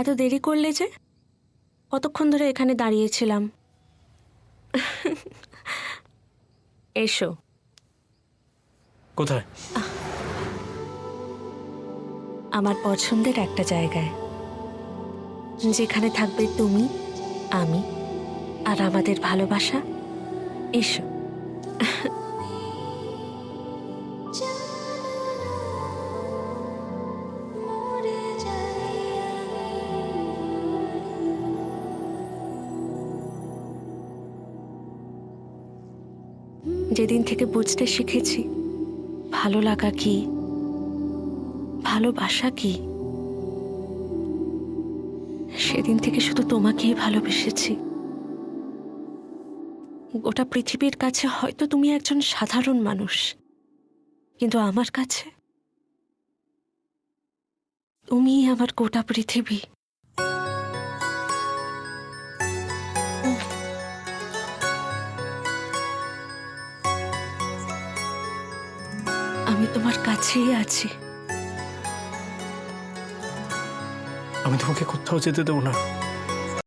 এত দেরি করলে যে? কতক্ষণ ধরে এখানে দাঁড়িয়েছিলাম। এসো। কোথায়? আমার পছন্দের একটা জায়গায়, যেখানে থাকবে তুমি, আমি আর আমাদের ভালোবাসা। এসো। যেদিন থেকে বুঝতে শিখেছি ভালো লাগা কি, ভালোবাসা কি, সেদিন থেকে শুধু তোমাকেই ভালোবেসেছি। গোটা পৃথিবীর কাছে হয়তো তুমি একজন সাধারণ মানুষ, কিন্তু আমার কাছে তুমিই আমার গোটা পৃথিবী। আমি তোমার কাছেই আছি। আমি তোমাকে কোথাও যেতে দেবো না।